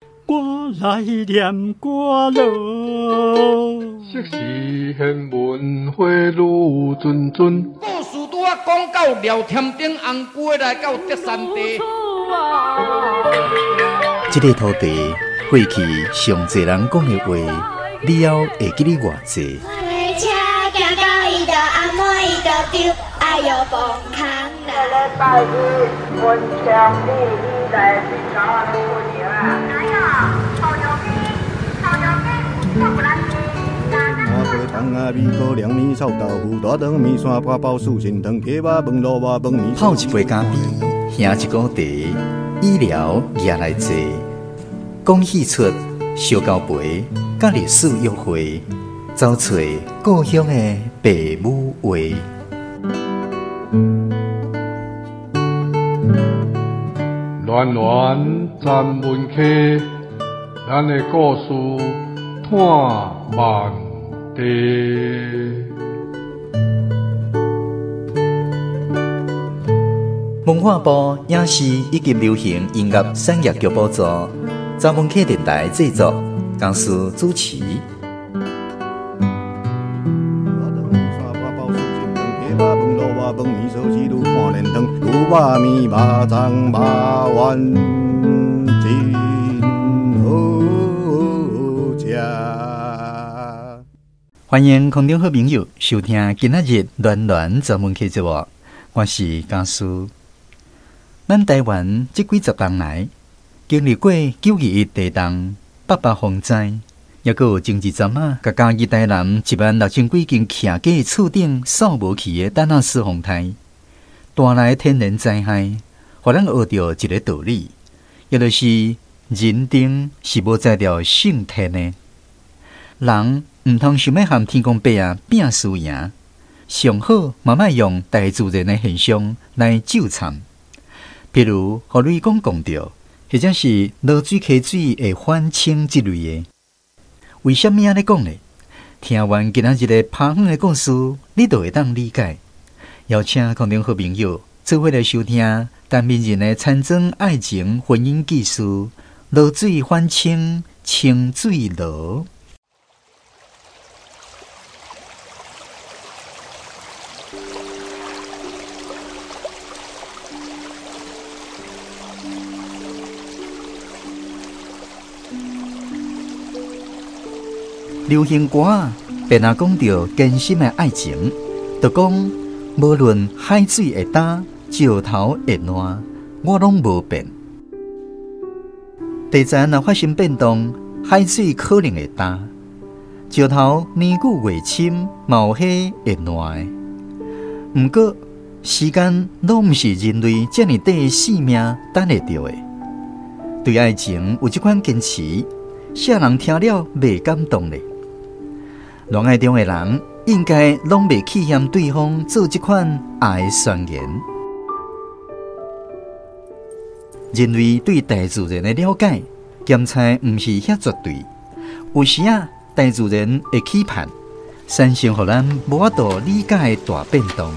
我来念歌咯。昔时贤文花女谆谆，故事拄啊讲到廖添丁红过来到德山地。这个土地过去上侪人讲的话，你还会记得偌济？车行到伊就暗暝伊就丢，哎哟崩空啦！拜日文昌你来去搞啊过年啊？哪有？好有命，好有命，我不来去。麻婆汤啊，米糕、凉面、臭豆腐、大肠面线、八宝素心汤、鸡肉饭、萝卜饭、面。泡一杯咖啡，兄一锅茶，医疗也来坐。讲戏出小交陪，甲历史约会，找找故乡的爸母话。暖暖站门客，咱的故事探万地。文化部影视以及流行音乐产业局补助，查门客电台制作，公司主持。牛肉面、肉粽、肉丸真好食。欢迎空中好朋友收听今仔日暖暖专门客节目，我是家属。咱台湾这几十年来，经历过921地震、8八风灾，也阁有政治站啊，甲嘉义台南16000几间徛架的厝顶扫无去的丹纳斯风台，带来天然灾害，互咱学到一个道理，也就是人定是无在着性天的。人毋通想要和天公伯啊拼输赢，上好慢慢用大自然的现象来救惨。譬如互雷公讲到，或者是落水溪水会反清之类的。为什么安尼讲呢？听完今仔日的拍远的故事，你就会当理解。邀请空中好朋友做伙来收听陈明仁的惨遭爱情婚姻纪事，落水反清，清水落。流行歌啊，便若讲到艰辛的爱情，就讲无论海水会干，石头会烂，我拢无变。地层若发生变动，海水可能会干，石头年久月深，冒黑会烂的。毋过时间拢毋是人类遮尔短的性命等会到的。对爱情有这款坚持，啥人听了袂感动呢？恋爱中的人应该拢袂去嫌对方做这款爱的宣言。人类对大自然的了解，检猜毋是遐绝对。有时啊，大自然会期盼，产生互咱无法度理解的大变动。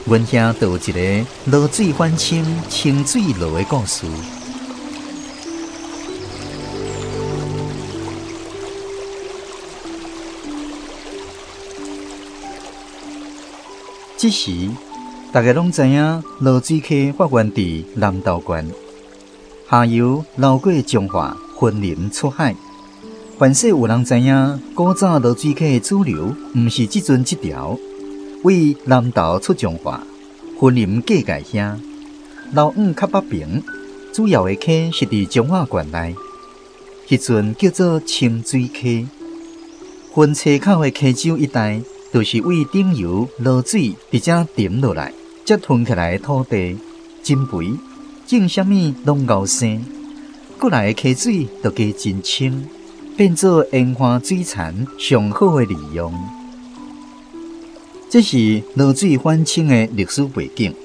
阮遐就有一个落水反清，清水落的故事。这时，大家拢知影落水溪发源地南投县，下游流过彰化，分林出海。凡是有人知影，古早落水溪的主流，毋是即阵这条，为南投出彰化，分林过界遐，流往较北平，主要的溪是伫彰化县内，迄阵叫做清水溪。分车口的溪洲一带。就是为顶游落水，直接沉落来，才吞起来的土地，真肥，种啥物拢熬生。过来的溪水就加真清，变做烟花水产上好的利用。这是落水反清的历史背景。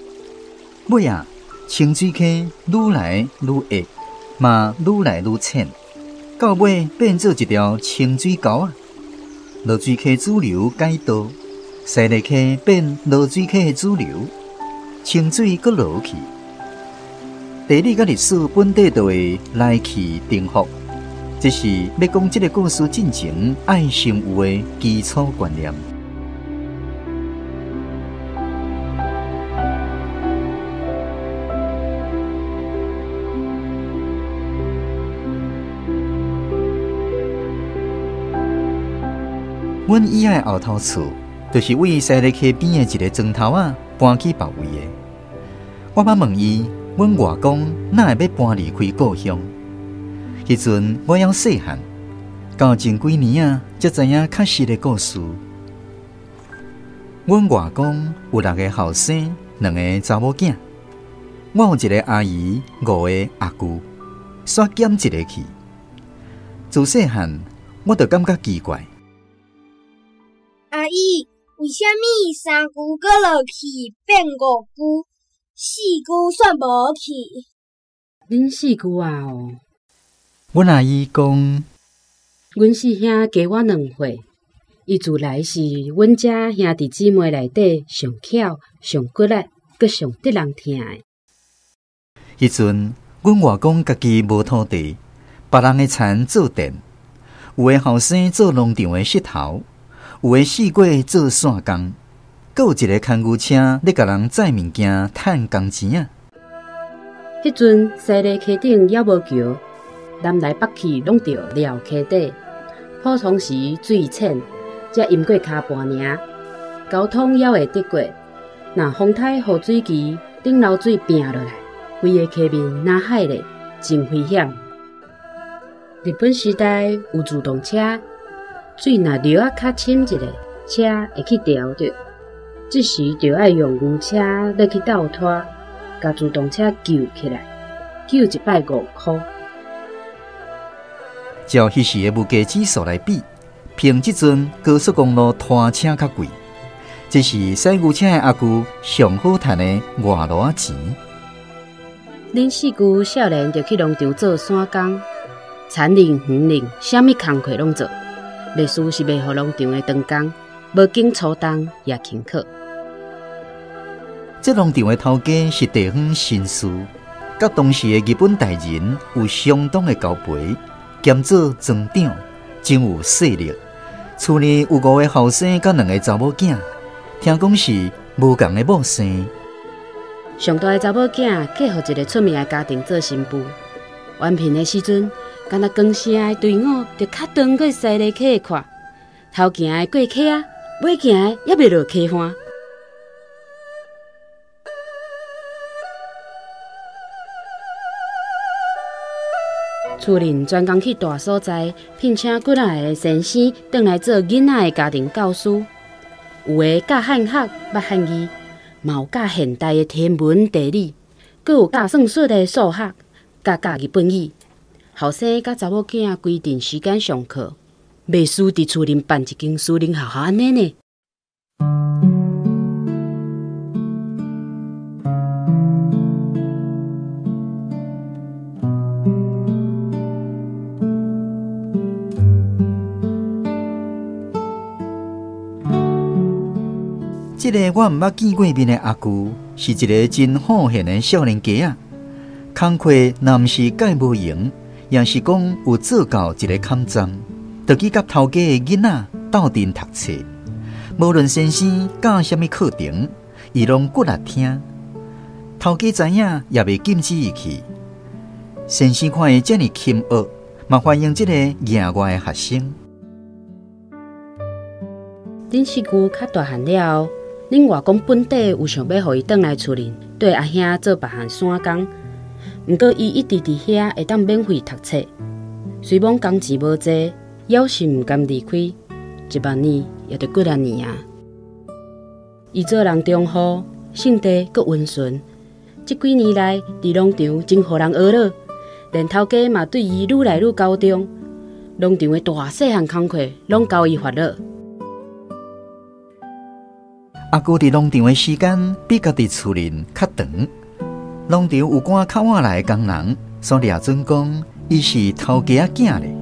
尾啊，清水溪愈来愈矮，嘛愈来愈浅，到尾变做一条清水沟啊。落水溪主流改道，西丽溪变落水溪的主流，清水阁落去。地理甲历史本地就会来去重复，这是要讲这个故事进程爱先有的基础观念。阮以前后头厝，就是为西丽溪边的一个砖头仔搬去别位的。我捌问伊，阮外公哪会要搬离开故乡？迄阵我还细汉，到前几年啊，才知影确实的故事。阮外公有6个后生，2个查某囝。我有1个阿姨，5个阿舅，煞减1个去。自细汉，我就感觉奇怪。阿姨，为什么3句搁落去变5句，4句煞无去？恁4句啊哦！阮阿姨讲，阮四兄加我2岁，伊自来是阮遮兄弟姊妹内底上巧、上骨力，阁上得人听的。迄阵，阮外公家己无土地，别人的田做田，有的后生做农场的石头。有的四过做线工，阁有1个牵牛车咧，甲人载物件趁工钱啊。迄阵西丽溪顶也无桥，南来北去拢着撩溪底，普通时水浅，才淹过骹半尔，交通也会得过。若风台雨水期，顶流水拼落来，规个溪面若海咧，真危险。日本时代有自动车。水若流啊较深一个，车会去调着，这时就要用牛车落去倒拖，甲自动车救起来，救1摆5块。照迄时的物价指数来比，凭即阵高速公路拖车较贵，这是驶牛车的阿舅上好赚的外路钱。恁4句少年就去农场做山工，田林、园林，啥物工课拢做。历史是袂互农场的长工，无经初冬也勤苦。这农场的头家是地方绅士，甲当时的日本大人有相当的交陪，兼做庄长，真有势力。厝里有5个后生甲2个查某囝，听讲是无共的某生。上大的查某囝嫁互1个出名的家庭做新妇，完聘的时阵。敢若光城的队伍就较长过西丽溪的看，头行的过溪啊，尾行的也袂落溪岸。厝人专工去大所在，聘请过来的先生转来做囡仔的家庭教师，有的教汉学、捌汉语，嘛有教现代的天文地理，阁有教算术的数学，教日本语。后生甲查某囝规定时间上课，袂输伫厝林办一间私人学校安尼呢。这个我毋捌见过面的阿舅，是一个真好闲的少年家啊。工课若毋是介无闲。也是讲有做到一个坎站，就去甲头家的囡仔斗阵读册。无论先生教什么课程，伊拢骨力听。头家知影也袂禁止伊去。先生看伊遮尔勤学，嘛欢迎这个野外的学生。恁4句较大汉了后，恁外公本地有想要互伊转来厝里，对阿兄做别项山工。毋过，伊一直伫遐会当免费读册，虽讲工钱无济，要是毋甘离开，1万年也着几啊年啊。伊做人忠厚、性地阁温顺，这几年来伫农场真互人学乐，连头家嘛对伊愈来愈高中，农场的大细项工课拢交伊发乐。阿舅伫农场的时间比家己厝里较长。农场有赶较晚来的工人，所掠准讲伊是头家仔囝咧。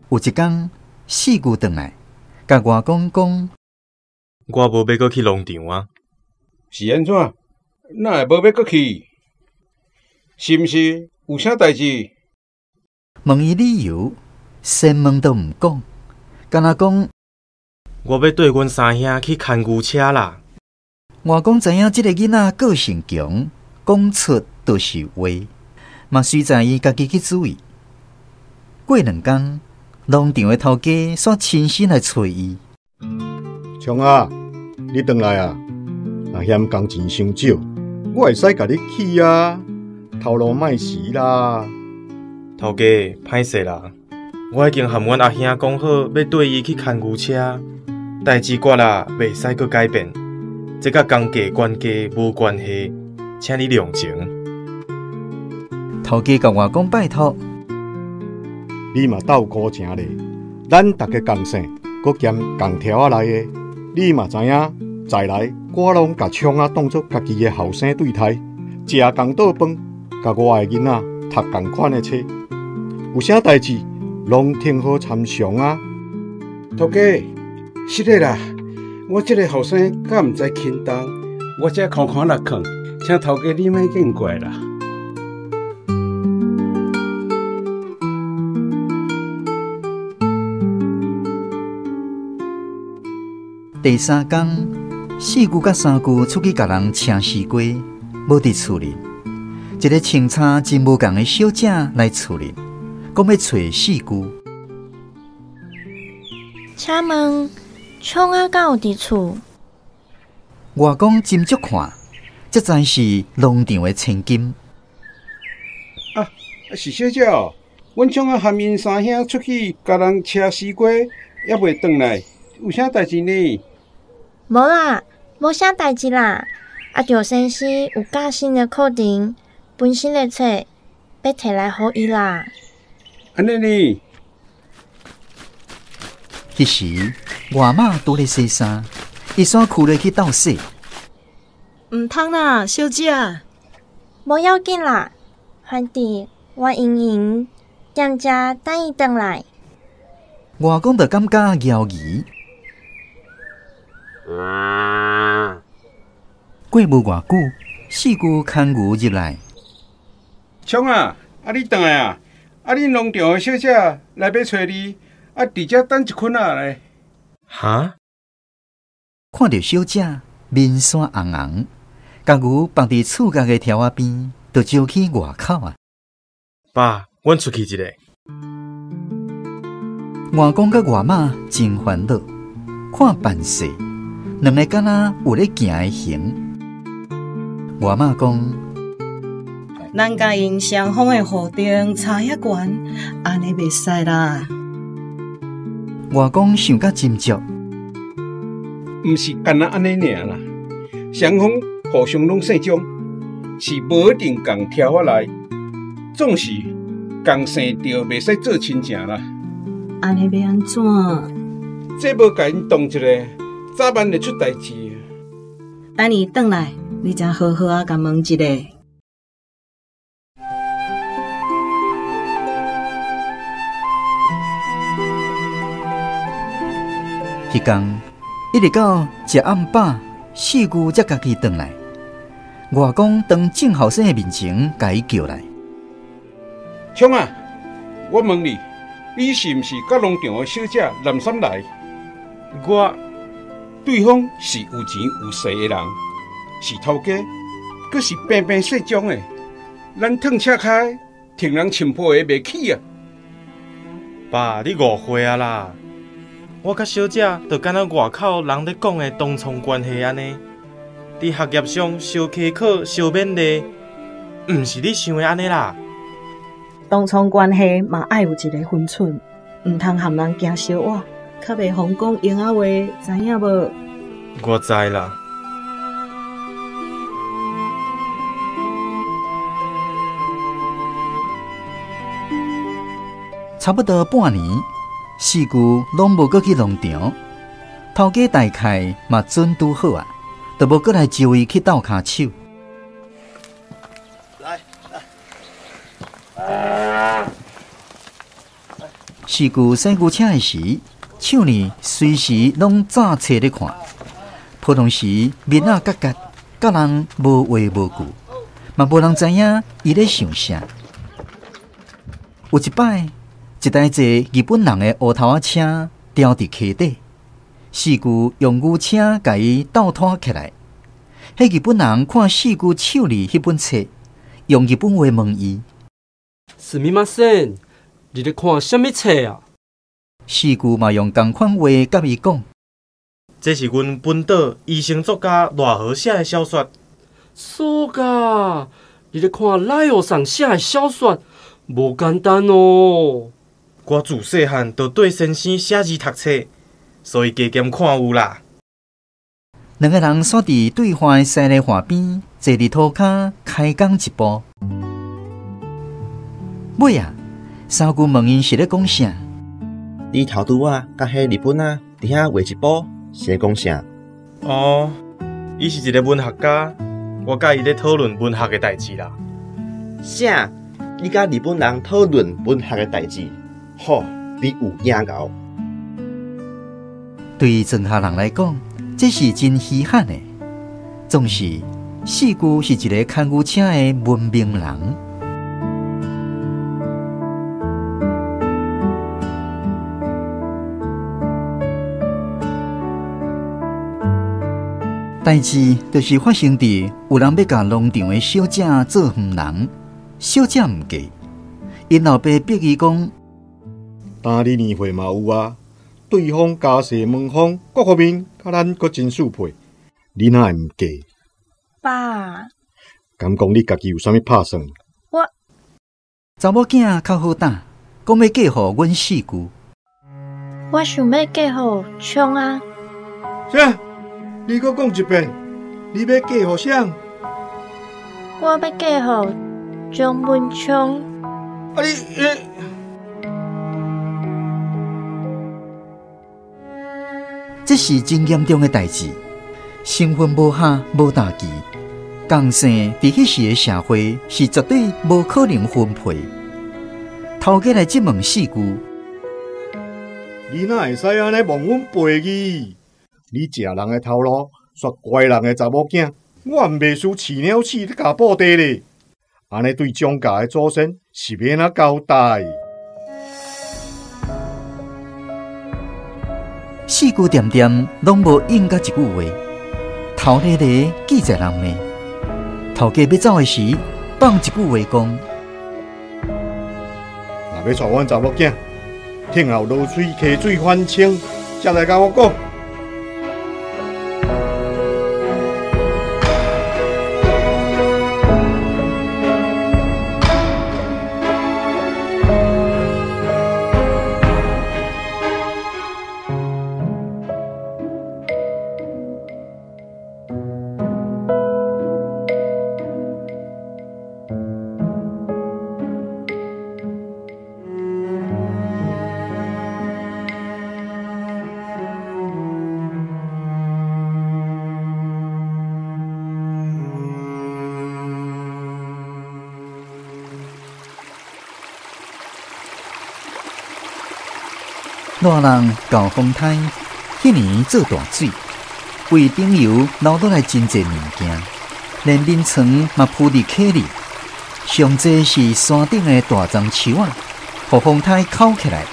有一天，4句转来，甲外公讲：我无要阁去农场啊，是安怎？哪会无要搁去？是毋是有啥代志？问伊理由，先问都毋讲，敢若讲我要缀阮三兄去牵牛车啦。外公知影即个囡仔个性强，讲出都是话，嘛随在伊家己去注意。过2天，农场的头家煞亲身来找伊。冲啊，你回来啊！若嫌工钱伤少，我会使甲你去啊。头路莫时啦。头家，歹势啦，我已经和阮阿兄讲好，要缀伊去牵牛车。代志决啦，袂使阁改变。这甲工价管家无关系，请你谅情。头家甲外公拜托，你嘛斗高正咧，咱大家共姓，搁兼共条仔内的，你嘛知影，再来我拢甲冲啊当作家己的后生对待，食共倒饭，甲我的囡仔读共款的册，有啥代志拢听好参详啊。头家，是的啦。我这个后生敢毋知轻重，我这空空落坑，请头家你莫见怪啦。第3天，4姑甲3姑出去甲人请西瓜，无伫厝里。一个穿衫真无共的小姐来厝里，讲要找4姑。请问。冲啊，敢有伫厝？外公斟酌看，这才是农场的千金。是小姐哦，阮冲啊含因三兄出去甲人车西瓜，还袂转来，有啥代志呢？无啦，无啥代志啦。着先生有教新的课程，本身的册要摕来互伊啦。安尼呢？迄时，外妈拄咧洗衫，伊煞哭落去斗洗。毋通啦，小姐。无要紧啦，反正我用踮遮等伊转来。外公就感觉枵疑。过无偌久，4姑牵牛入来。冲啊！你转来啊！恁农场的小姐来要找你。伫遮等一困仔咧。哈！看到小姐面线红红，甲牛放伫厝角的条仔边，就招去外口啊。爸，阮出去一下。外公甲外妈真烦恼，看办势，两个敢若有咧行的形。外妈讲：咱甲因双方的户顶差遐悬，安尼袂使啦。外公想甲斟酌，毋是干那安尼尔啦，双方互相拢姓钟，是无一定共挑法来，总是共姓着袂使做亲情啦。安尼要安怎？这无甲因动一下，早晚会出代志。等伊转来，你才好好啊，甲问一下。迄天一直到食暗饱，4姑才家己转来。外公当正后生的面前，甲伊叫来：冲啊！我问你，你是毋是甲农场的小姐南山来？对方是有钱有势的人，是头家，阁是平平姓钟的。咱褪车开，听人钦抱的袂起啊！爸，你误会啊啦！我甲小姐就敢若外口人咧讲的同窗关系安尼，伫学业上相苛刻、相勉励，毋是你想的安尼啦。同窗关系嘛爱有一个分寸，毋通含人行小我，较袂妨讲闲话，知影无？我知啦。差不多半年，4姑拢无搁去农场，头家大概嘛准拄好啊，就无搁来招伊去斗骹手。4姑洗牛车的时，手呢随时拢早册咧看，普通时面啊角角，甲人无话无句，嘛无人知影伊咧想啥。有一摆，一台坐日本人的乌头仔车吊伫溪底，四姑用牛车甲伊倒拖起来。迄日本人看四姑手里迄本册，用日本话问伊：すみません，你咧看什么册啊？四姑嘛用同款话甲伊讲：这是阮本岛医生作家赖和写的小说。so噶，你咧看赖和尚写的小说，无简单哦。我自细汉就对先生写字读册，所以加减看有啦。两个人煞伫对岸的西堤岸边，坐伫涂骹开讲一步。尾啊，三姑问因是咧讲啥？你头拄啊，甲迄日本啊，伫遐画一部，是咧讲啥？哦，伊是一个文学家，我甲伊咧讨论文学的代志啦。啥？你甲日本人讨论文学的代志？吼，你有影够？对庄下人来讲，这是真稀罕的。总是四姑是一个开牛车的文明人。代志就是发生伫有人要甲农场的小姐做妇人，小姐毋嫁，因老爸逼伊讲：今日年会嘛有啊，对方家世门风各方面，甲咱阁真适配，你哪会毋嫁？爸，敢讲你家己有啥物拍算？我查某囝较好打，讲要嫁互阮四姑。我想要嫁互冲啊！啥？你阁讲一遍，你要嫁互啥？我要嫁互张文冲。啊你这是真严重的代志，身份无下无大忌，共生伫迄时的社会是绝对无可能分配。头家来质问四姑：你哪会使安尼问阮陪伊？你食人的头路，煞怪人的查某囝，我毋袂输饲鸟鼠咧甲布地咧。安尼对蒋家的祖先是要安怎交代？四姑点点拢无应甲一句话，头咧咧记在人命。头家要走的时，放一句话讲：若要带阮查某囝，听候落水溪水翻清，才来甲我讲。大人搞风台，迄年做大水，为顶游流落来真侪物件，连面床嘛铺伫溪里，上济是山顶的大樟树啊，互风台扣起来，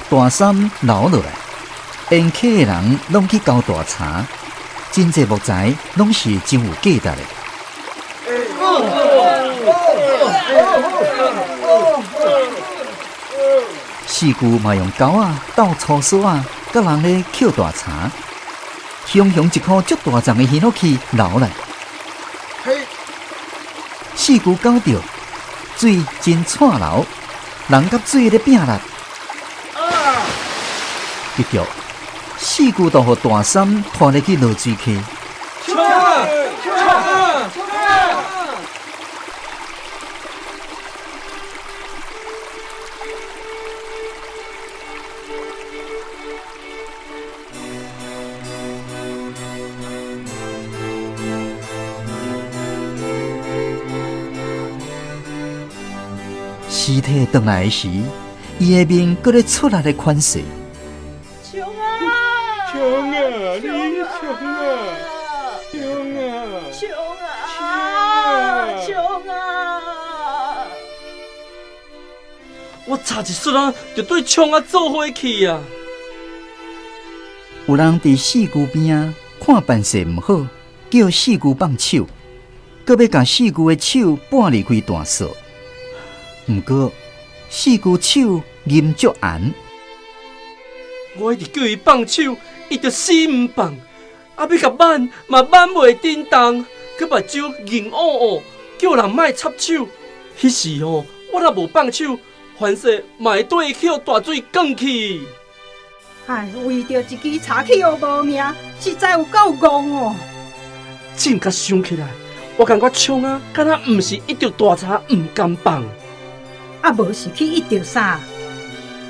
大山流落来，沿溪的人拢去交大茶，真侪木材拢是真有价值的。四姑嘛用钩啊斗粗索啊，甲人咧捡大茶，熊熊一颗足大丛的鱼落去流来。四姑搞着水真窜流，人甲水咧拼力。一着，四姑就互大山拖入去落水溪。尸体回来时，伊的面搁咧出来的款式。冲啊！冲啊！你冲啊！冲啊！冲啊！冲啊！我差一瞬啊，就对冲啊做伙去啊！有人伫四姑边啊，看办事毋好，叫四姑放手，搁要甲四姑的手拨离开大锁。毋过四姑手nghiêm足严，我一直叫伊放手，伊就死毋放。啊，要甲挽嘛挽袂振动，佮目睭硬乌乌，叫人莫插手。迄时吼，我若无放手，凡事嘛会对伊去互大水灌去。哎，为着一支茶去互无命，实在有够戆哦！真甲想起来，我感觉冲啊，敢若毋是一条大茶毋甘放，啊，无是去一条啥？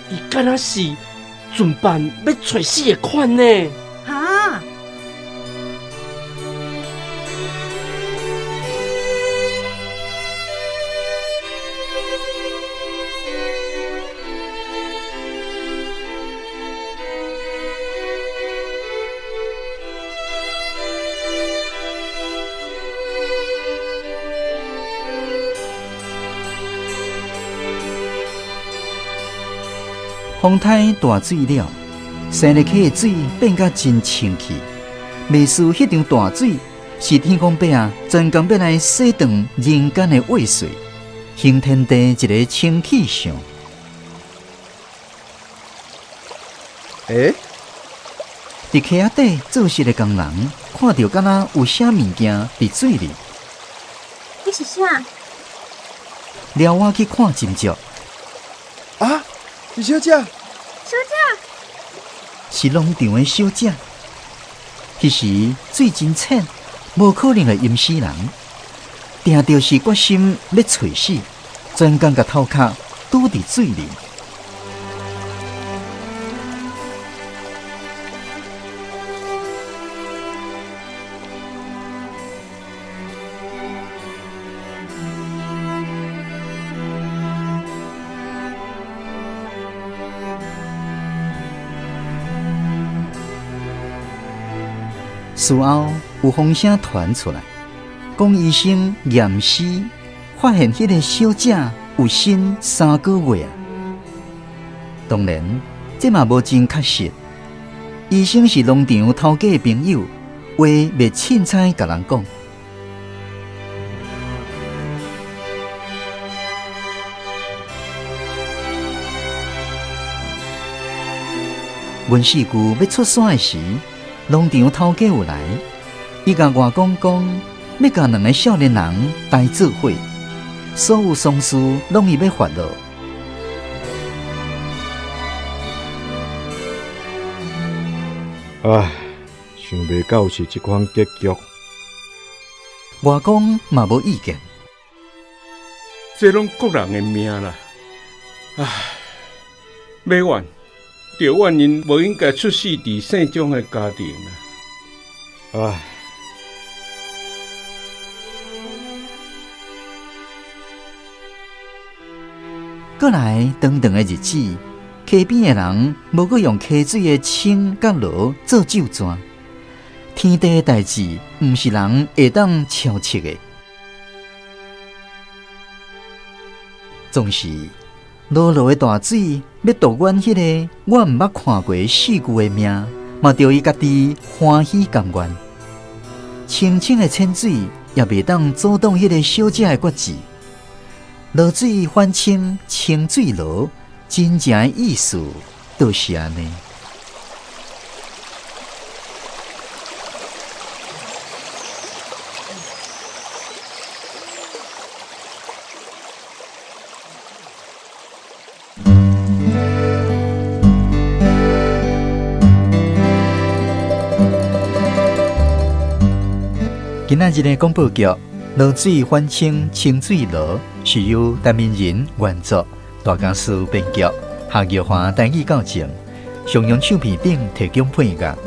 伊敢若是准办要找死的款呢？哈！风台大水了，生日溪的水变甲真清气。袂输迄场大水，是天公伯啊，专工要来洗断人间的祸祟，行天地一个清气象。伫溪仔底做事的工人，看到敢若有啥物件伫水里，迄是啥？撩我去看真足。啊！是小姐，小姐，是农场的小姐。迄时水真浅，无可能会淹死人。定就是决心要找死，专工甲头壳拄伫水里。事后有风声传出来，讲医生验尸，发现迄个小姐有生3个月啊。当然，这嘛无真确实。医生是农场头家的朋友，话袂凊彩甲人讲。阮四姑要出山的时，农场头家有来，伊甲外公讲，要甲2个少年人带做伙，所有丧事拢伊要发落。唉，想袂到是这款结局。外公嘛无意见，这拢国人的命啦，唉，要怨。着怨因无应该出世伫姓庄的家庭啊！唉，过来长长的日子，溪边的人无搁用溪水的清甲落做酒庄，天地的代志，毋是人会当敲切的，总是。落落的大水，要夺阮迄个我毋捌看过四句的命，嘛着伊家己欢喜甘愿。清清的浅水也袂当阻挡迄个小姐的决志。落水反清，清水落，真正的意思就是安尼。今仔日的广播剧《落水反清，清水落》是由陈明仁原作，大家师编剧，夏玉华台语校正，上扬唱片顶提供配乐。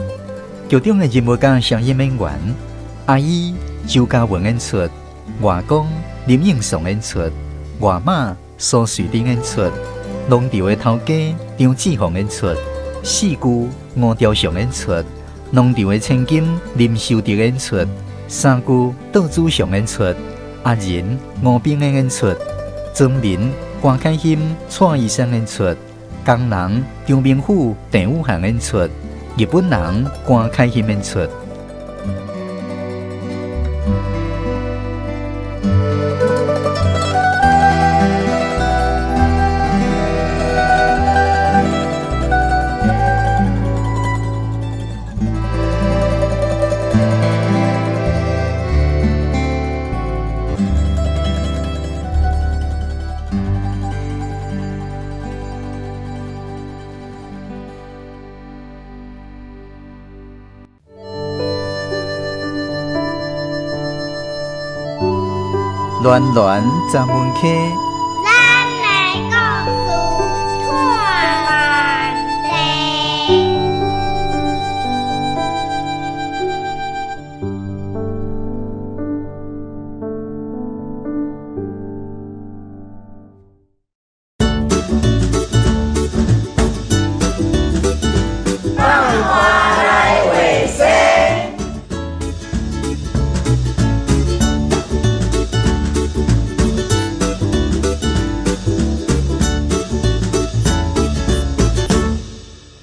剧中的人物甲声音演员：阿姨周嘉文演出，外公林应松演出，外妈苏瑞玲演出，农场的头家张志宏演出，四姑吴兆祥演出，农场的千金林秀德演出。三句倒主上演出，阿仁、吴冰的演出，曾民、关凯欣、蔡医生演出，工人、张明虎、郑武汉演出，日本人、关凯欣演出。暖暖站门口，咱来故事看万地。放花来话说。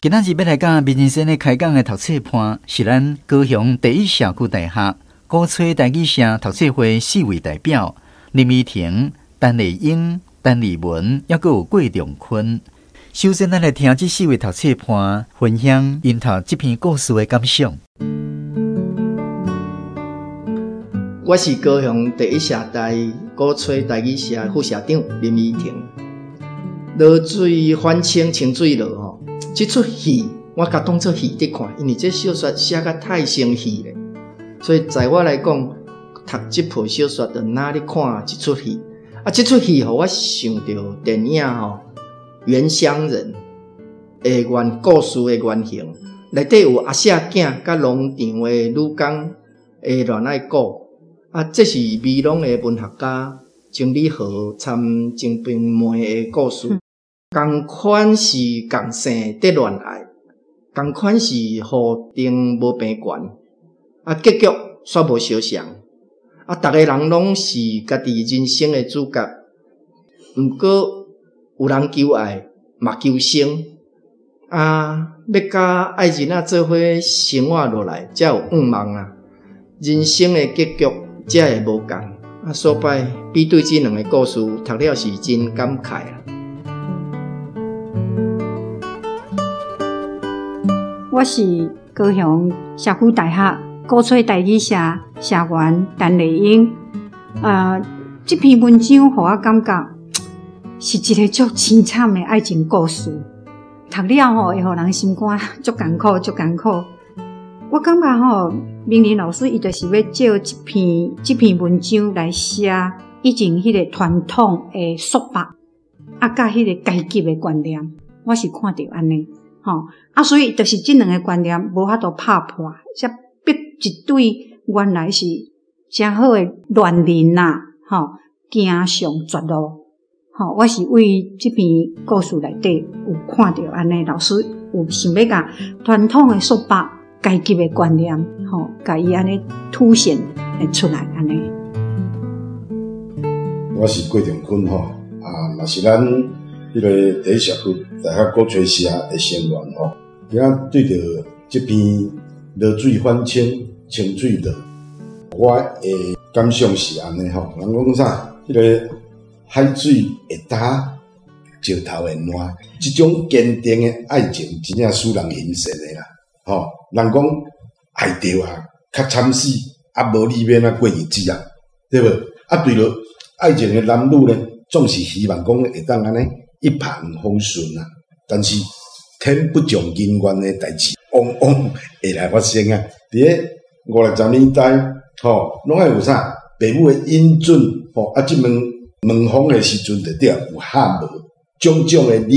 今仔日要来讲民生的开讲的读册班，是咱高雄第一社区大学鼓吹台语社读册会4位代表林依婷、陈丽英、陈丽文，还佫有郭仲坤。首先，咱来听这4位读册班分享因读这篇故事的感想。我是高雄第一社大鼓吹台语社副社长林依婷。落水反清清水落吼。这出戏我甲当作戏伫看，因为这小说写甲太生戏咧，所以在我来讲，读这部小说就哪里看一出戏。啊，这出戏互我想到电影吼《原乡人》的故事的原型，内底有阿舍囝甲农场的女工的恋爱故。啊，这是美浓的文学家曾理和参曾平妹的故事。同款是共性得恋爱，同款是互定无平悬，啊，结局煞无相像。啊，逐个人拢是家己人生的主角，毋过有人求爱，嘛求生。啊，要甲爱人啊做伙生活落来，才有盼望啊。人生的结局才会无共。啊，所摆比对这两个故事，读了是真感慨啊。我是高雄社区大学鼓吹台语社社员陈丽英。这篇文章互我感觉是一个足凄惨的爱情故事，读了吼会互人心肝足艰苦，足艰苦。我感觉吼，明玲老师伊就是要借这篇文章来写以前迄个传统的束缚，啊，甲迄个阶级的观念，我是看到安尼。所以就是这两个观念无法度拍破，才逼一对原来是真好的恋人呐，行上绝路。我是为这篇故事内底有看到安尼，老师有想要甲传统的束缚、阶级的观念，甲伊安尼凸显出来安尼。我是郭仲坤嘛是咱迄个第一社区大学鼓吹社的成员今仔对着这篇落水反清清水落，我的感想是安尼人讲啥？迄个海水会打石头会烂，这种坚定的爱情真正使人心神的啦。人讲爱着啊，较惨死无你免过日子啊，对无？对了，爱情的男女呢，总是希望讲会当安尼一帆风顺啊，但是天不从人愿的代志，往往会来发生啊。伫咧50-60年代，拢爱有啥父母的引准，即门房的时阵，就对有喊无种种的理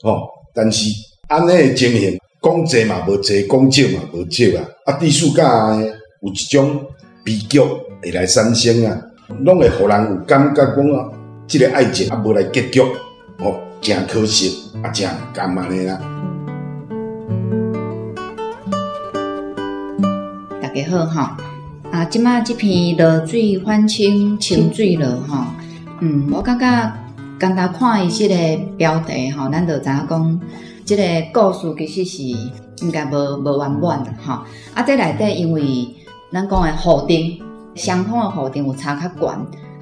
由，但是安尼的情形，讲济嘛无济，讲少嘛无少啊。历史甲有一种悲剧会来产生啊，拢会互人有感觉讲啊，即个爱情无来结局。真可惜，真甘安尼啦。大家好即马即篇落水反清清水落吼，我感觉刚才看伊即个标题吼，咱就知影讲，即个故事其实是应该无圆满啦吼。在内底因为咱讲的户定，双方的户定有差较悬。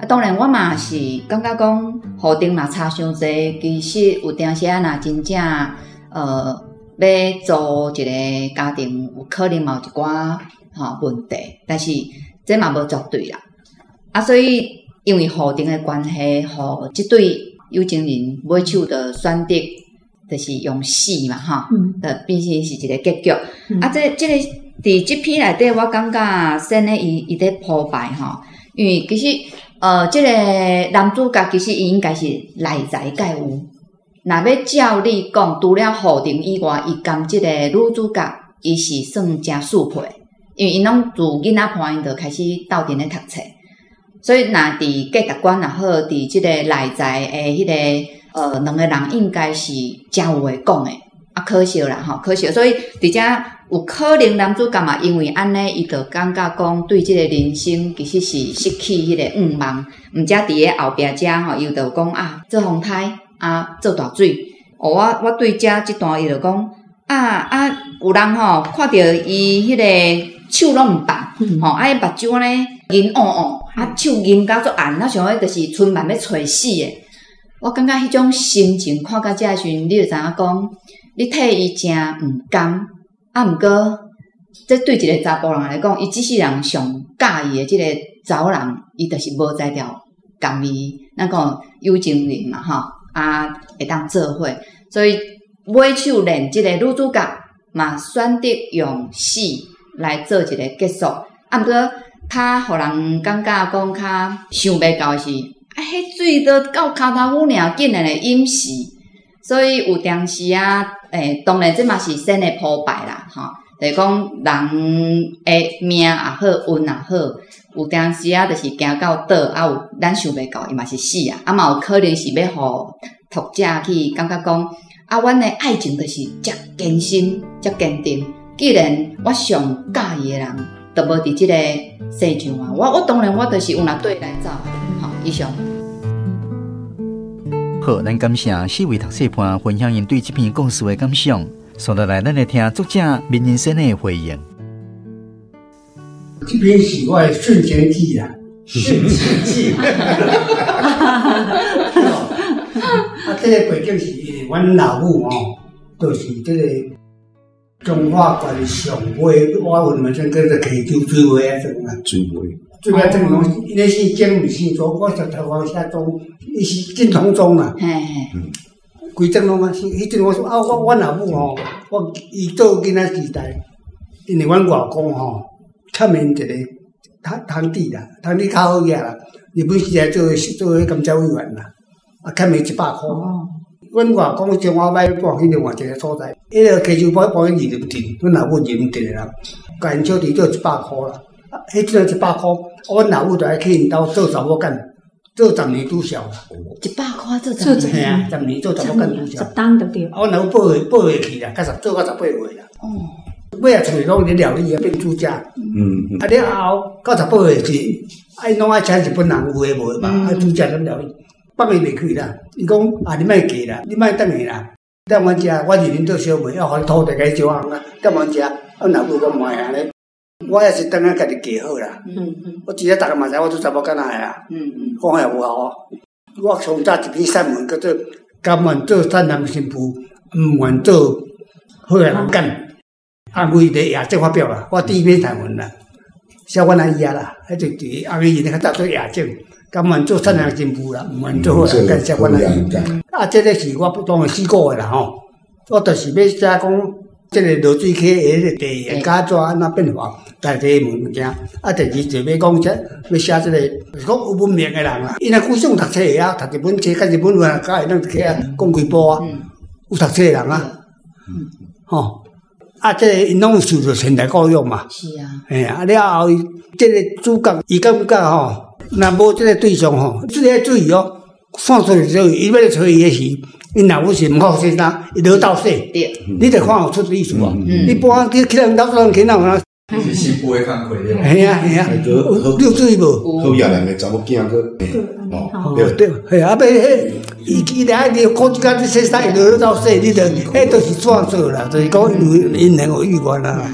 当然我嘛是感觉讲户定嘛差伤济，其实有当时啊，若真正要组一个家庭，有可能嘛有一寡问题，但是这嘛无绝对啦。所以因为户定的关系，互即对有情人买手的选择，就是用死嘛变成是一个结局。即个伫即篇内底，我感觉先呢伊在铺排因为其实即个男主角其实伊应该是内在介有，若要照你讲，除了户定以外，伊甘即个女主角伊是算真适配，因为因拢自囡仔盘因就开始斗阵咧读册，所以若伫价值观也好，伫即个内在诶迄个两个人应该是真有话讲诶。可惜啦可惜，所以伫遮有可能男主角嘛，因为安尼，伊就感觉讲对即个人生其实是失去迄个愿望，毋则伫咧后壁遮伊就讲做风台做大水。我对遮即段伊就讲有人看到伊迄个手拢毋放伊目睭咧银乌乌，手银甲足红，想要就是春晚要找死诶。我感觉迄种心情看到遮时阵，你就知影讲。你替伊真毋甘，毋过，这对一个查甫人来讲，伊即世人上介意的即个查某人，伊就是无才调甘伊，咱讲有情人嘛会当做伙，所以买手连即个女主角嘛选择用死来做一个结束，毋过较互人感觉讲较想袂到的是，迄水都到骹头骨尔，竟然会淹死。所以有当时当然这嘛是先的铺排啦，就是讲人的命也好，运也好，有当时就是行到倒，有咱想袂到，伊嘛是死嘛有可能是要互读者去感觉讲，阮的爱情就是遮坚心、遮坚定。既然我上介意的人，都无伫即个世上我当然我就是有若对来走以上。好，咱感谢4位读册伴分享因对这篇故事的感想。接落来，咱来听作者闵人生的回应。这篇是我的瞬间记啦，瞬间记。这个背景是阮老母就是这个中华关上尾，我问问先跟着溪州水尾种水尾种拢，那是种毋是做，我是台湾写种，伊是进统种啦。规种拢迄阵我说我老母我伊做囡仔时代，因为阮外公较面一个堂弟啦，堂弟较好个啦，日本时代做迄甘蔗委员啦，较面100块。阮外公将我买搬去另外一个所在，迄个溪州搬去仁德镇，阮老母仁德啦，甲因小弟做100块啦。迄阵100块，阮老母就爱去因兜做查某干，做10年拄少啦。100块做10年，10年做查某干拄少。10担就对。阮老母报下去啦，做到18岁啦。尾啊，厝里拢咧料理变煮食。了后到18岁是，拢爱请日本人有诶无诶嘛，煮食咁料理。放伊袂开啦，伊讲你莫嫁啦，你莫等下啦，等阮食，我日日做小妹，要互土地个烧红啊，等阮食，阮老母讲莫安尼，我也是等下家己嫁好啦。我其实逐个嘛知，我做查某囡仔个啦。讲也有效。我上早一篇散文叫做《甘愿做善男信妇，毋愿做好人干》，为伫亚政发表啦，我第一篇散文啦，写阮阿姨啦，迄就伫阿姨咧较早做亚政。甘愿做善良信妇啦，毋愿做好人干，写阮阿姨。这个是我当然试过的啦我就是要写讲，这个落水溪的地假怎安怎变化，大家物件。第二就要讲要写这个，是讲有文明的人啦。因为古上读册的读日本册，甲日本话甲咱起讲几部有读册的人这个因拢受到现代教育嘛。是啊。了后这个主角伊感觉若无即个对象即个注意看出来之后，伊要来找伊诶时，因老母是毋好先生，伊落倒说，你得看有出意思你搬去人兜做人去人是新妇的工课对吧？系啊系啊，溜水无？好野人的查某囝个，对，系啊，迄伊来你考一间洗衫，落到洗，你著迄都是创作啦，就是讲因能有意愿啦。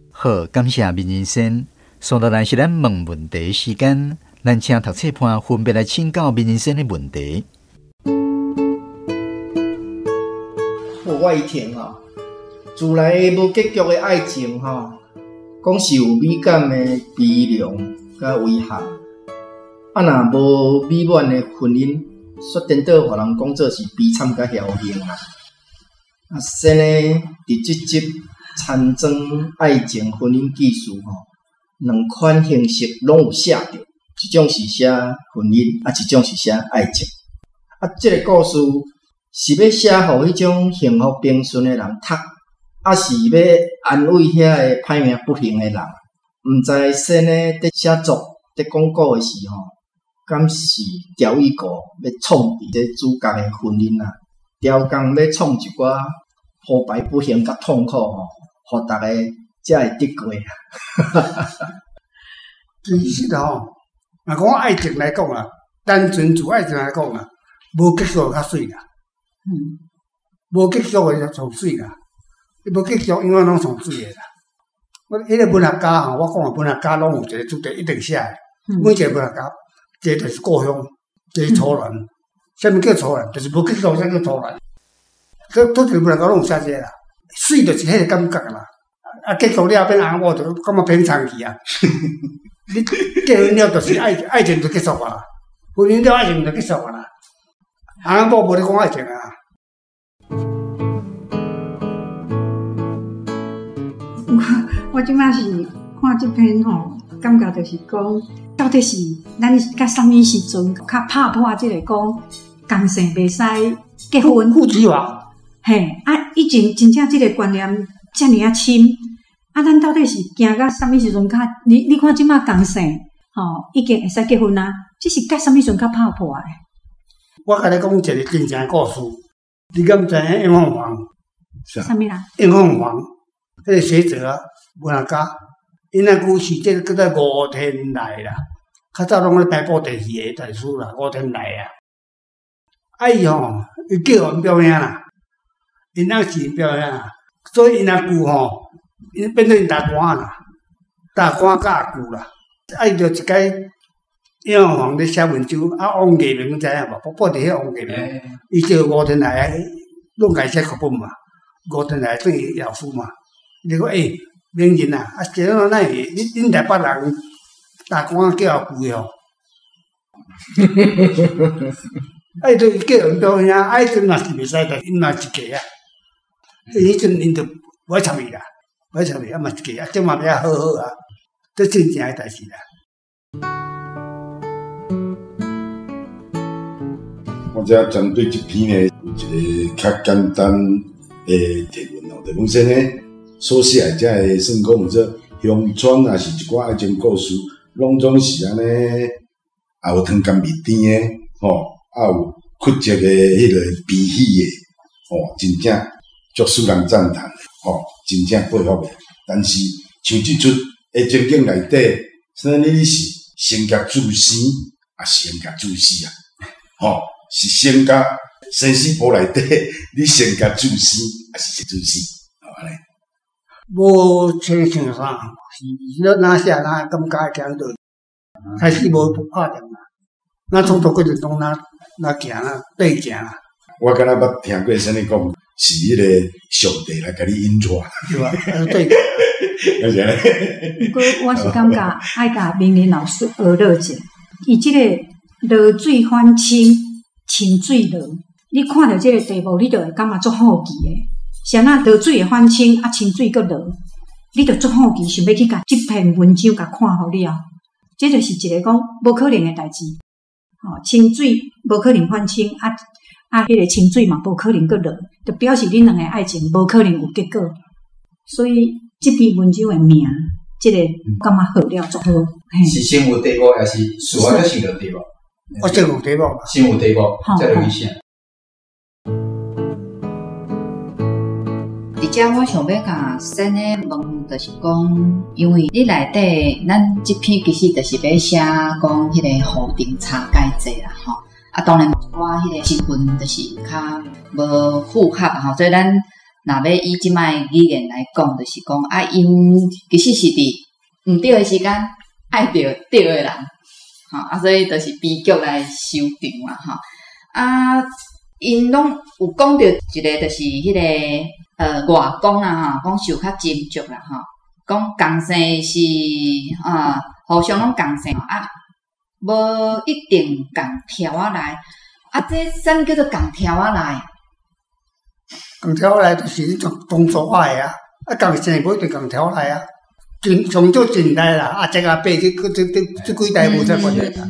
好，感谢民人先。送到来是咱问问题的时间，咱请读册判分别来请教民人先的问题。我伊听吼，自来无结局的爱情吼，讲是有美感的悲凉甲遗憾。若无美满的婚姻，却颠倒互人讲做是悲惨甲侥幸啦。先呢，伫即集参庄爱情婚姻纪事吼，两款形式拢有写着，一种是写婚姻，一种是写爱情。即个故事是要写互迄种幸福平顺的人读，是要安慰遐个歹命不幸的人。毋知先呢，伫写作、伫讲故的时吼，敢是调伊个要创伫这主角的婚姻啊？调工要创一寡破败不幸甲痛苦吼，互逐个才会得过啊！其实吼，若讲爱情来讲啊，单纯自爱情来讲啊，无结局较水啦。无结局的就上水啦，你无结局永远拢上水的啦。我迄个文学家吼，我讲文学家拢有一个主题一定写的，每一个文学家，一个就是故乡，一个初恋。啥物叫初恋？就是无结局，啥叫初恋？都是文学家拢有写这个啦。水就是迄个感觉啦，结局了变红某，就感觉平常去啊。你结婚了就是爱情就结束啊啦，婚姻了爱情就结束啊啦。红某无咧讲爱情啊。我即摆是看即篇吼，感觉就是讲，到底是咱甲啥物时阵较拍破即个讲同性袂使结婚？夫妻化。嘿，以前真正即个观念遮尔啊深，咱到底是行到啥物时阵较？你看即摆同性吼，已经会使结婚啊，这是甲啥物时阵较拍破诶？我甲你讲一个真正故事，你敢知影应凤凰？啥物啦？应凤凰，迄个学者啊，文学家，因那故事这个叫做吴天来啦，较早拢咧台报电视的大师啦，吴天来啊。伊吼，伊叫人表演啦，因那是表演啦，所以因那句吼，因变做因大官啦，大官甲句啦，伊就一解。因为黄咧写文章，王艺明知影无？报伫迄王艺明，伊叫吴天来，拢家写课本嘛。吴天来等于老师嘛。你讲名人啊，这种哪会？恁台北人大官叫贵哦。就叫人表演，迄阵嘛是袂使，但因嘛是假啊。迄阵因就无参与啦，无参与嘛是假啊，这嘛比较好啊，这真正诶代志啦。我遮针对这篇呢，有一个较简单的提问哦。题目先呢，所写的这个算讲做乡村，也是一寡爱情故事，拢总是安尼，也有汤干味甜的，也有曲折的迄个悲喜的，真正足使人赞叹，真正佩服的。但是像即出的情景内底，啥你是先甲自私，也是先甲自私啊，是先甲生死簿内底，你先甲自私，还是自私？安尼？无清想啥，是哪写哪感觉讲到，开始无拍点啦，咱创作过程中哪行啦，爬行啦。我敢若捌听过啥物讲，是迄个上帝来甲你引带，是吧？对。不过我是感觉爱甲明年老师学落者，伊即个落水反清。清水落，你看到这个题目，你就会感觉足好奇的。像那落水会反清，清水搁落，你就足好奇，想要去甲这篇文章甲看好了。这就是一个讲无可能的代志。清水无可能反清，迄个清水嘛无可能搁落，就表示恁两个爱情无可能有结果。所以这篇文章的名，这个感觉好了足好。是先有题目，还是事后才想到题目？我先有题目，先有题目，才落去写。伫遮我想要甲先诶问，就是讲，因为你内底咱即篇其实就是要写讲迄个户庭差介济啦吼。啊，当然我迄个身份就是较无符合吼，所以咱若要以即摆语言来讲，就是讲啊，因其实是伫毋对诶时间爱着对诶人，吼啊，所以就是编剧来收场啦吼。啊，因拢有讲着一个就是迄个外公啦吼，讲受较斟酌啦吼，讲共生是互相拢共生啊，无一定共条仔来，啊，这啥叫做共条仔来？共条来就是你动作爱啊，啊，共生无一定共条来啊，上少简单啦，啊，这阿伯这几代无啥关系啦。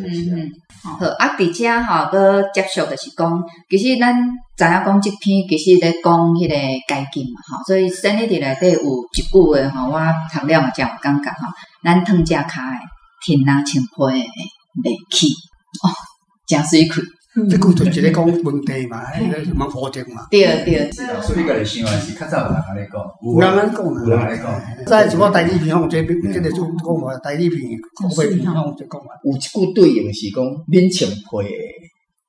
好，啊，伫遮吼，搁接续就是讲，其实咱知影讲即篇其实咧讲迄个解禁嘛，吼，所以生理伫内底有一句话吼，我读了嘛真有感觉吼，咱烫只骹诶，天哪穿被诶，袂起，哦，真水气。即句就是咧讲问题嘛，迄个保证嘛。对。所以你家己想诶是较早有人安尼讲，有人安尼讲有人安尼讲。再是我台语片，即个就讲话台语片，古北片就讲话。有一句对应是讲免穿被诶。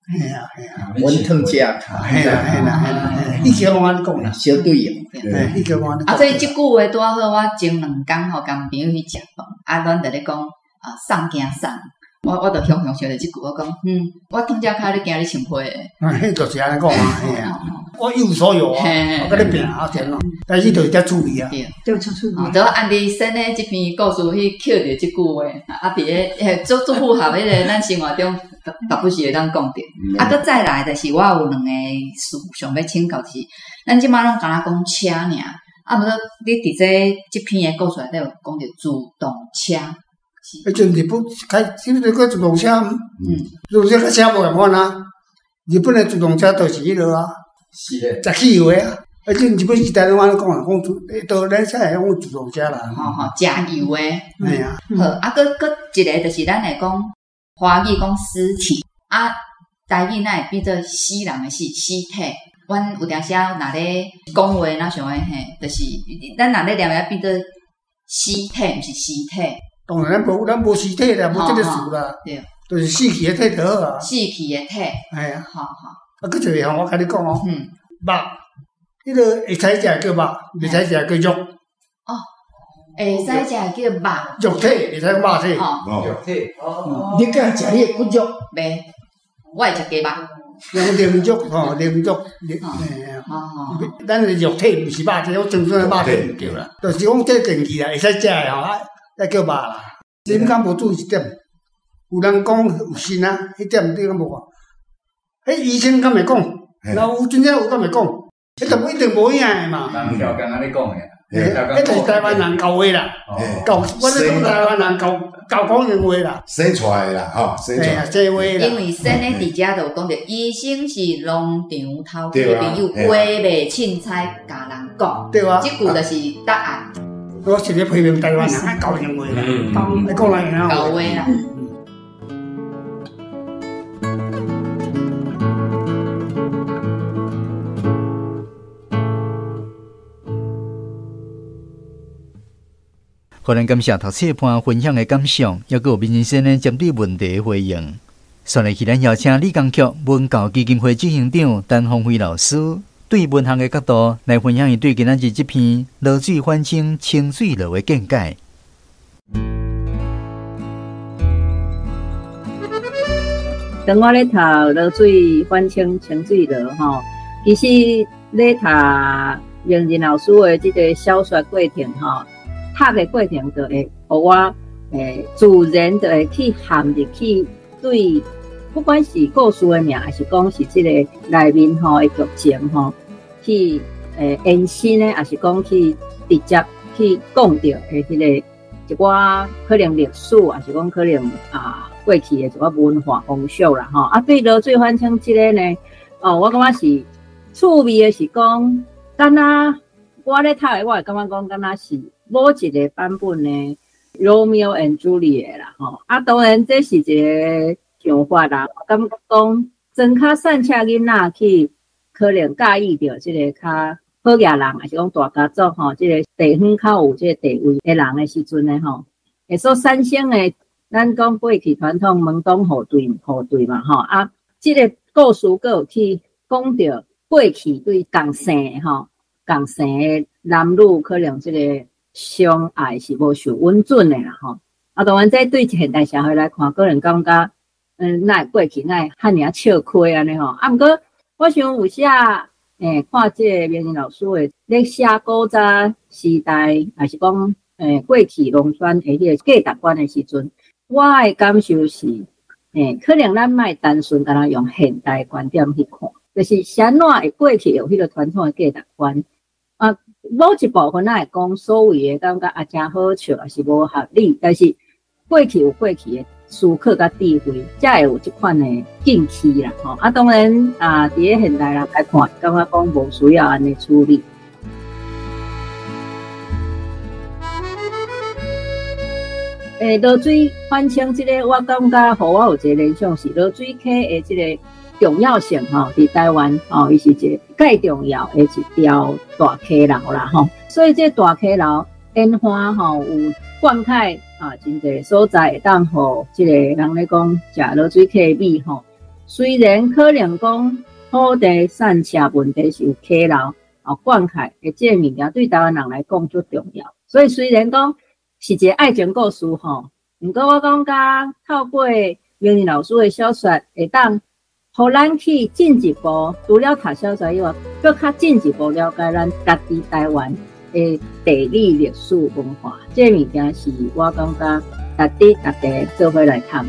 嘿啊，阮烫只骹。嘿啦，以前我安尼讲啦，小对应。以前我安尼讲。啊，所以即句话拄好，我前2工吼，甲朋友去食饭，啊，咱就咧讲送惊送。我就想着即句，我讲，我烫只骹，你惊你穿被诶。迄就是安尼讲啊，嘿啊，我一无所有啊，我甲你拼啊，真咯。但是就是遮注意啊，对，遮注意。就安迪生诶，即篇故事去捡着即句话，啊，伫咧做符合迄个咱生活中，特不是会当讲着。啊，搁再来就是我有2个事想要请教，就是咱即摆拢敢若讲车尔，啊，无说你伫即篇诶故事内底有讲着自动车。迄阵日本现在个自动车，自动车甲车无共款啊。日本的自动车就是迄落啊，是咧，十汽油的啊。迄阵日本时代拢安尼讲啦，讲到咱现在讲自动车啦。吼，加油的。系啊。好，啊，搁一个就是咱会讲华语讲尸体，啊，台语咱会变做死人的死体。阮有定时若咧讲话，若想诶嘿，就是咱若咧念来变做尸体，毋是尸体。当然咱无尸体啦，无即个事啦，就是死去的体就好啊。死去的体，系啊。好。啊，搁一个吼，我甲你讲哦，肉，迄个会使食叫肉，袂使食叫肉。哦，会使食叫肉。肉体会使肉体。肉体。哦。你敢食迄个骨肉？袂，我会食鸡肉。用灵肉吼，灵肉，咱的肉体毋是肉体，我真正的肉体毋对啦，就是讲这电器啦，会使食的吼，才叫肉啦。你敢无注意一点？有人讲有信啊，迄点你敢无看？迄医生敢会讲？然后有真正有敢会讲？迄就一定无影的嘛。人调工安尼讲的。迄就是台湾人教话啦，教我咧讲台湾人教讲人话啦，生出来啦，吼，生出来，生话啦。因为生咧伫遮就讲着，医生是农场头家朋友，话袂凊彩甲人讲，对啊，即句就是答案。我是咧批评台湾人爱教人话啦，爱讲人话。教话啦。非常感谢读册潘分享的感想，也有民生先生针对问题的回应。下来，咱邀请理工局文教基金会执行长陈鸿辉老师，对文学的角度来分享伊对今仔日这篇《落水反清清水落》的见解。当我咧读《落水反清清水落》吼，其实咧读杨仁老师的这个小说过程吼。读的过程就会，互我自然就会去陷入去对，不管是故事的名，还是讲是这个内面吼的剧情吼，去延伸呢，还是讲去直接去讲到的迄个一寡可能历史，还是讲可能过去的一寡文化风俗啦吼。啊，对落水反清这个呢，我感觉是趣味的是讲，敢若我咧读的，我会感觉讲，敢若是。某一个版本呢 ，Romeo and Juliet 啦，吼啊，当然这是一个想法啦。我感觉讲，真较善车囡仔去可能介意着这个较好野人，还是讲大家族吼，即个地方较有即个地位的人的时阵呢吼，会所产生的，咱讲过去传统门当户对嘛吼啊，即个故事佫有去讲到过去对共姓吼，共姓的男女可能即个相爱是无受稳准的啦吼。啊，当然这对现代社会来看，个人感觉，哪会过去哪会遐尔笑亏安尼吼。啊，毋过我想有写看这个名人老师的咧写古早时代，还是讲过去农村的迄个价值观的时阵，我的感受是，可能咱莫单纯干那用现代观点去看，就是啥怎会过去有迄个传统的价值观啊。某一部分咱会讲所谓的感觉也真好笑，也是无合理，但是过去有过去的思考甲智慧，才会有这款的禁区啦吼。啊，当然啊，伫咧现代人来看，感觉讲无需要安尼处理。落水反清这个，我感觉互我有一个联想是落水溪的这个重要性吼，伫台湾吼，伊是一个介重要的一条大溪流啦吼。所以这大溪流烟花吼有灌溉啊，真侪所在会当互即个人咧讲食落水溪米吼。虽然可能讲土地散车问题是有溪流啊灌溉的这个物件，对台湾人来讲最重要。所以虽然讲是一个爱情故事吼，毋过我感觉透过名人老师的小说，会当互咱去进一步，除了读小说以外，更较进一步了解咱家己台湾的地理、历史、文化。这物件是我感觉值得大家做伙来探。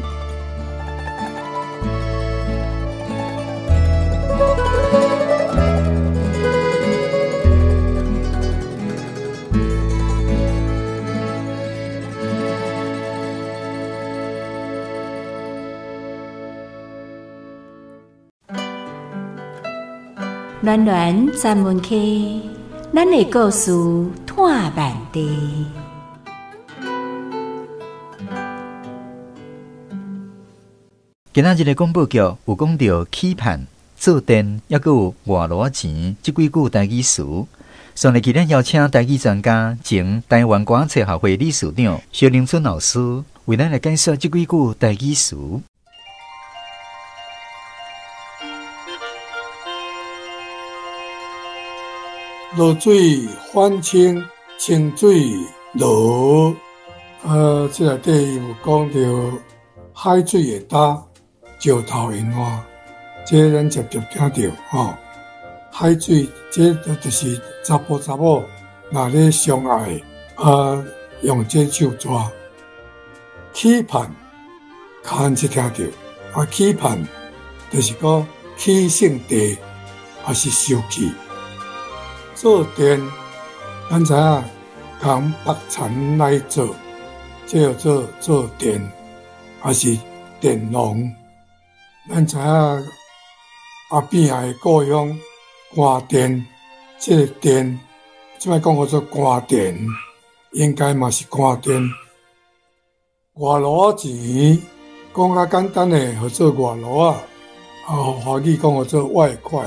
暖暖咱们去，咱的故事探万地。今仔日的广播剧有讲到期盼、做电，还佫有外偌钱这几句台语词。上日今日邀请台语专家、前台湾歌册学会理事长萧凌春老师，为咱来解说这几句台语词。落水反清，清水落。这内底有讲到海水会干，石头会烂，这咱直接听到吼。海水这就是查甫查某若咧相爱，用这手抓。期盼，看只听到，期盼就是讲起性地还是受气。做电，咱知影用白田来做，这叫做电，还是电农。咱知影阿边的故乡官电，这个电，即摆讲叫做官电，应该嘛是官电。外劳钱，讲较简单的，叫做外劳啊，华语讲叫做外快。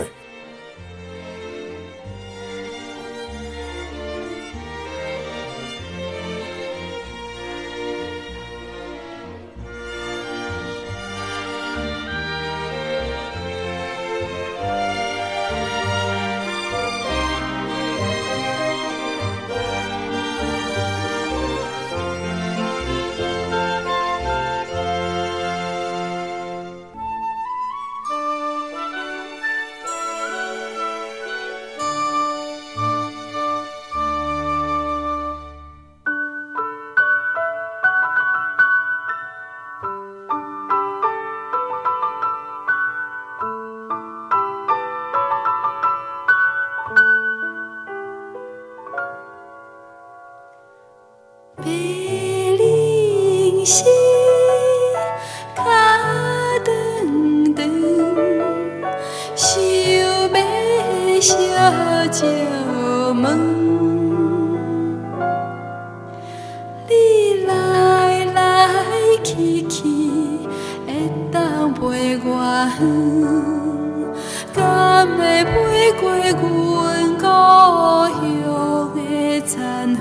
敢会飞过阮故乡的残垣。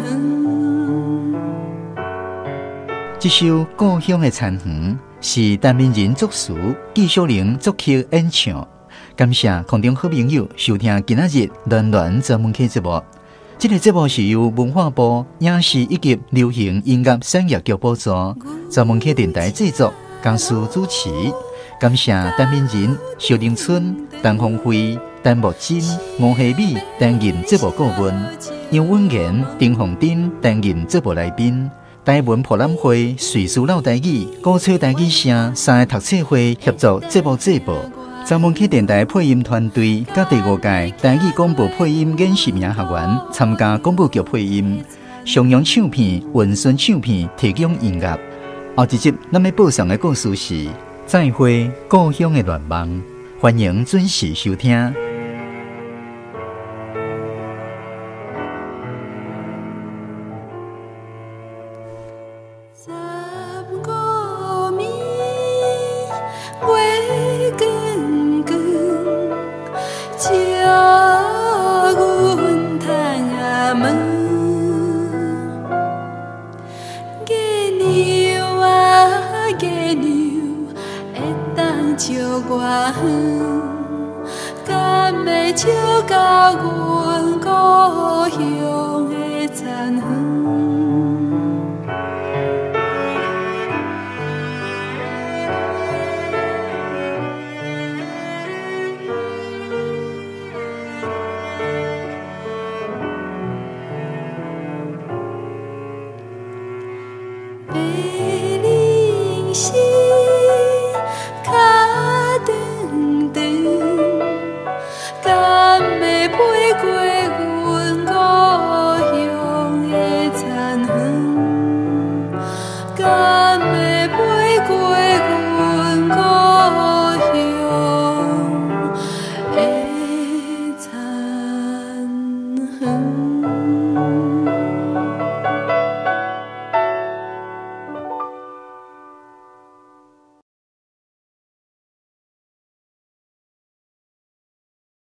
这首《故乡的残垣》是陈明仁作词，纪晓玲作曲演唱。感谢空中好朋友收听今仔日暖暖专门客节目。这个节目是由文化部影视以及流行音乐产业局补助，专门客电台制作，江苏主持。感谢陈明仁、萧凌春、陈鸿辉、陈木真、吴希美担任节目顾问，杨文言、丁凤珍担任节目来宾。台文博览会、瑞士老台语、古吹台语社三个读册会协助节目制播。专门客电台配音团队甲第5届台语广播配音演习名学员参加广播剧配音。襄阳唱片、文顺唱片提供音乐。后一集咱要播送的故事是《再会故乡的愿望》，欢迎准时收听。北岭西